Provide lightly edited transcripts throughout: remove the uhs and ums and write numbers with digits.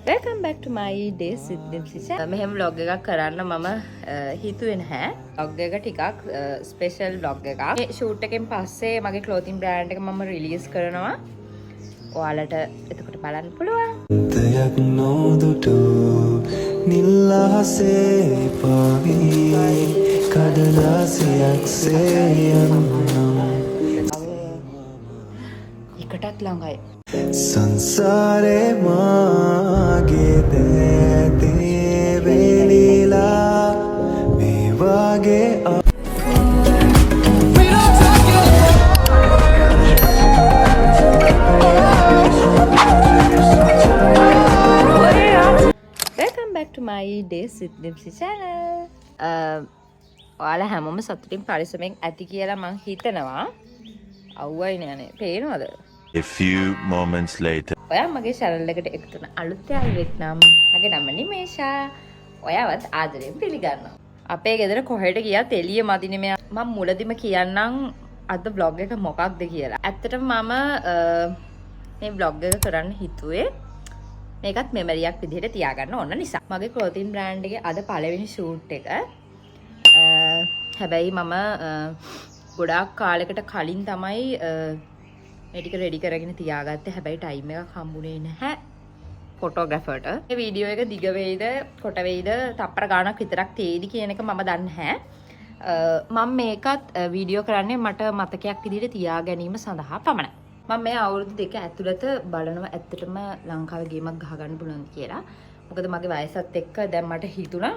Welcome back to my days with Dimsisha. මෙහෙම vlog එකක් කරන්න මම හිතුවේ නැහැ. vlog එක ටිකක් special vlog එකක්. මේ shoot එකෙන් පස්සේ මගේ clothing brand එක මම release කරනවා. ඔයාලට එතකොට බලන්න පුළුවන්. දෙයක් නොදුටු නිල්ලාසේ පාවි කඩලාසියක් සේයන්නම් එකටත් ළඟයි. සංසාරේ මාගේ දැතේ වෙලිලා මේ වගේ Welcome back to my days with Dimsi channel. ඔයාලා හැමෝම සතුටින් පරිස්සමෙන් ඇති කියලා මං හිතනවා. අවුවයිනේ අනේ. පේනවද? A few moments later. ඔයා මගේ channel එකට එකතු වෙන අලුත් අයෙක් නම් මගේ නම නිමේෂා. ඔයාවත් ආදරයෙන් පිළිගන්නවා. අපේ ගෙදර කොහෙට ගියත් එළිය මදිනේ මෙයා. මම මුලදිම කියන්නම් අද vlog එක මොකක්ද කියලා. ඇත්තටම මම මේ vlog එක කරන්න හිතුවේ මේකත් මෙමරියක් විදිහට තියාගන්න ඕන නිසා. මගේ clothing brand එකේ අද පළවෙනි shoot එක. හැබැයි මම ගොඩාක් කාලයකට කලින් තමයි මේ ටික රෙඩි කරගෙන තියාගත්තේ. හැබැයි ටයිම් එකක් හම්බුනේ නැහැ ෆොටෝග්‍රැෆර්ට. මේ වීඩියෝ එක දිග වෙයිද කොට වෙයිද තප්පර ගාණක් විතරක් තේදි කියන එක මම දන්නේ නැහැ. මම මේකත් වීඩියෝ කරන්නේ මට මතකයක් විදිහට තියා ගැනීම සඳහා පමණයි. මම මේ අවුරුදු දෙක ඇතුළත බලනවා ඇත්තටම ලංකාවේ ගේමක් ගහගන්න පුළුවන් කියලා. මොකද මගේ වයසත් එක්ක දැන් මට හිතුණා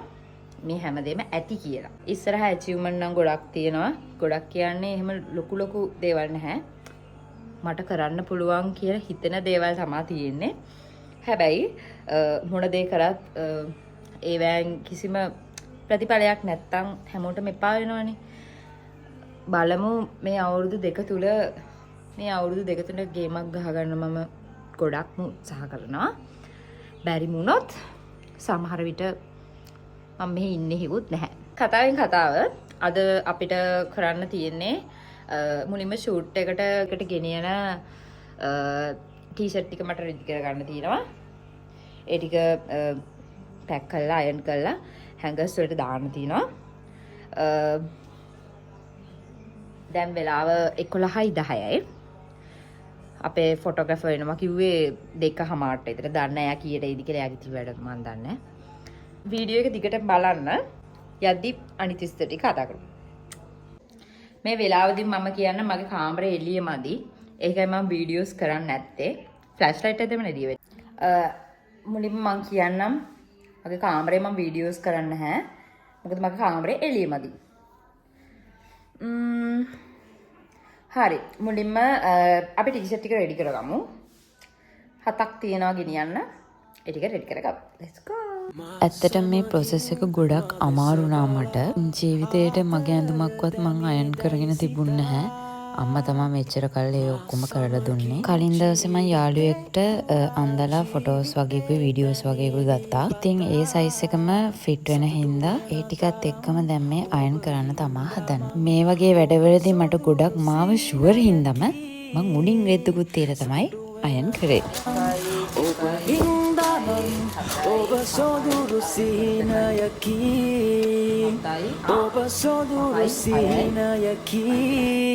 මේ හැමදේම ඇති කියලා. ඉස්සරහා achievement නම් ගොඩක් තියෙනවා. ගොඩක් කියන්නේ එහෙම ලොකු දේවල් නැහැ. මට කරන්න පුළුවන් කියලා හිතෙන දේවල් තමයි තියෙන්නේ. හැබැයි මොන දේ කරත් ඒවැන් කිසිම ප්‍රතිඵලයක් නැත්තම් හැමෝටම එපා වෙනවනේ. බලමු මේ අවුරුදු දෙක තුල ගේමක් ගහගන්න මම ගොඩක්ම උත්සාහ කරනවා. බැරි වුණොත් සමහර විට මම මෙහි ඉන්නේ හිවුත් නැහැ. කතාවෙන් කතාව අද අපිට කරන්න තියෙන්නේ මුලින්ම ෂූට් එකට ගෙනියන ටී-ෂර්ට් ටික මට රෙඩි කරගන්න තියෙනවා. ඒ ටික පැක් කරලා අයන් කරලා හැංගර්ස් වලට දාන්න තියෙනවා. දැන් වෙලාව 11:10යි. අපේ ෆොටෝග්‍රැෆර් වෙනවා කිව්වේ 2:00ට විතර. දන්නේ නැහැ යා කීයට එයිද කියලා. යාගේ තිබ්බට මම දන්නේ නැහැ. වීඩියෝ එක දිගට බලන්න යද්දි අනිත් විස්තර ටික කතා කරමු. මේ වෙලාවදී මම කියන්න මගේ කාමරේ එළිය මදි. ඒකයි මම වීඩියෝස් කරන්නේ නැත්තේ. ෆ්ලෑෂ් ලයිට් එක දෙම නෙදී වෙන්නේ. මුලින්ම මම කියන්නම් මගේ කාමරේ මම වීඩියෝස් කරන්නේ නැහැ. මොකද මගේ කාමරේ එළිය මදි. හරි. මුලින්ම අපි ටී-ෂර්ට් ටික රෙඩි කරගමු. 7ක් තියෙනවා ගෙනියන්න. ඒ ටික රෙඩි කරගමු. let's go. ඇත්තටම මේ ප්‍රොසෙස් එක ගොඩක් අමාරු වුණා මට. ජීවිතේට මගේ ඇඳුමක්වත් මං අයන් කරගෙන තිබුණ නැහැ. අම්මා තමයි මෙච්චර කල් ඒ ඔක්කොම කරලා දුන්නේ. කලින් දවසේ මං යාළුවෙක්ට අන්දලා ෆොටෝස් වගේකුයි වීඩියෝස් වගේකුයි ගත්තා. ඉතින් ඒ සයිස් එකම ෆිට වෙන හින්දා ඒ ටිකත් එක්කම දැන් මේ අයන් කරන්න තමයි හදන්නේ. මේ වගේ වැඩවලදී මට ගොඩක් මාව ෂුවර් හින්දාම මං උඩින් රෙද්දකුත් තියලා තමයි අයන් කරේ. ඔබ සොදුරු සිහිනයකි ඔබ සොදුරු සිහිනයකි.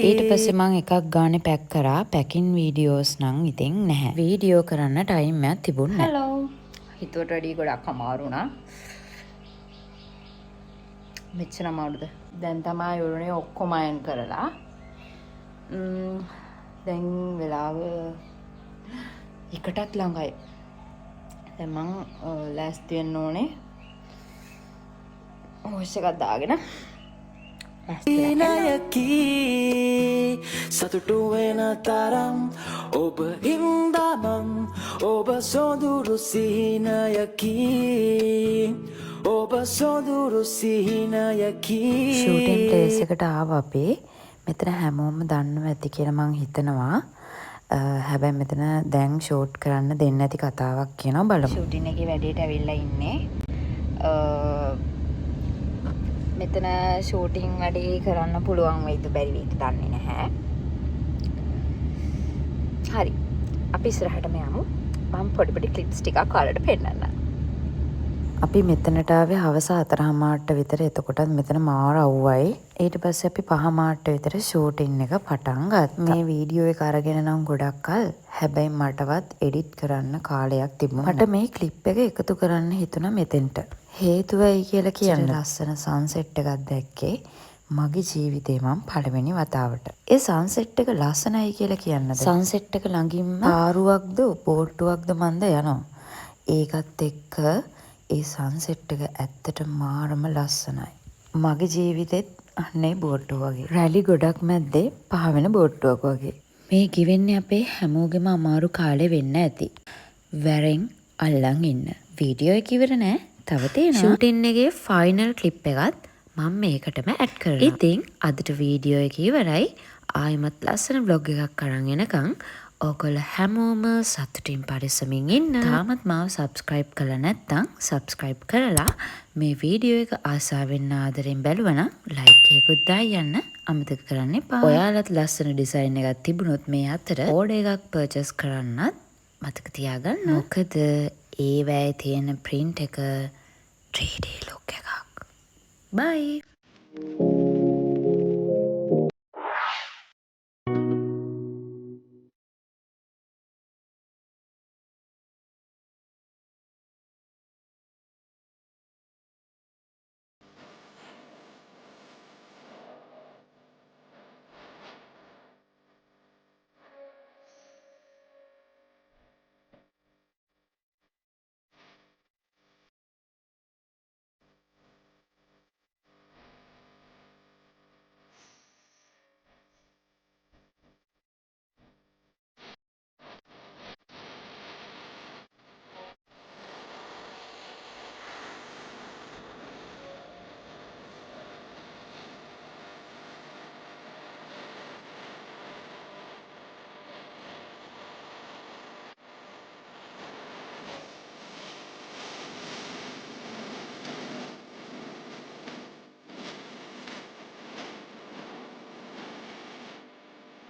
ඊට පස්සේ මං එකක් ගානේ පැක් කරා. පැකින් වීඩියෝස් නම් ඉතින් නැහැ. වීඩියෝ කරන්න ටයිම් එකක් තිබුණේ නැහැ. hello. හිතුවට වැඩි ගොඩක් අමාරු වුණා. මෙච්චර අමාරුද? දැන් තමයි යුරුනේ ඔක්කොම අයන් කරලා. දැන් වෙලාව එකටත් ළඟයි. දැන් මං ලෑස්ති වෙන්න ඕනේ. වොයිස් එකක් දාගෙන සිහිනයකි සතුටු වෙන තරම් ඔබ හින්දාමං ඔබ සොදුරු සිහිනයකි ඔබ සොදුරු සිහිනයකි. ෂූටින් ප්ලේස් එකට ආවා අපි. මෙතන හැමෝම දන්නව ඇති කියලා මං හිතනවා. හැබැයි මෙතන දැන් ෂූට් කරන්න දෙන්නේ නැති කතාවක් කියනවා බලමු. ෂූටින් එකේ වැඩේට ඇවිල්ලා ඉන්නේ. මෙතන ෂූටින් වැඩේ කරන්න පුළුවන් වෙයිද බැරි වෙයිද දන්නේ නැහැ. හරි. අපි ඉස්සරහටම යමු. මම පොඩි ක්ලිප්ස් ටිකක් ඔයාලට පෙන්නන්නම්. අපි මෙතනට ආවේ හවස 4:00ට විතර. එතකොටත් මෙතන මාර අවුවයි. ඊට පස්සේ අපි 5:00ට විතර ෂූටින් එක පටන් ගත්තා. මේ වීඩියෝ එක අරගෙන නම් ගොඩක් කල්. හැබැයි මටවත් එඩිට් කරන්න කාලයක් තිබුණා. මට මේ ක්ලිප් එක එකතු කරන්න හිතුණා මෙතෙන්ට. හේතුව ඇයි කියලා කියන්න. ලස්සන සන්සෙට් එකක් දැක්කේ මගේ ජීවිතේ මම පළවෙනි වතාවට. ඒ සන්සෙට් එක ලස්සනයි කියලා කියන්නද? සන්සෙට් එක ළඟින්ම පාරුවක්ද බෝට්ටුවක්ද මන්ද යනවා. ඒකත් එක්ක ඒ සන්සෙට් එක ඇත්තට මාරම ලස්සනයි. මගේ ජීවිතෙත් අන්නේ බෝට්ටුව වගේ. රැලි ගොඩක් මැද්දේ පහවෙන බෝට්ටුවක් වගේ. මේ කිවෙන්නේ අපේ හැමෝගෙම අමාරු කාලේ වෙන්න ඇති. වැරෙන් අල්ලන් ඉන්න. වීඩියෝ එක ඉවර නෑ. තව තියෙනවා. ෂූටින් එකේ ෆයිනල් ක්ලිප් එකත් මම මේකටම ඇඩ් කරනවා. ඉතින් අදට වීඩියෝ එක ඉවරයි. ආයෙමත් ලස්සන vlog එකක් අරන් එනකන් ඔයගොල්ලෝ හැමෝම සතුටින් පරිස්සමින් ඉන්න. තාමත් මාව subscribe කරලා නැත්නම් subscribe කරලා මේ වීඩියෝ එක ආසාවෙන් ආදරෙන් බැලුවනම් like එකකුත් දාන්න අමතක කරන්න එපා. ඔයාලත් ලස්සන ඩිසයින් එකක් තිබුණොත් මේ අතර ඕඩර් එකක් purchase කරන්නත් මතක තියාගන්න. මොකද ඒ වැයේ තියෙන print එක 3D look එකක්. Bye.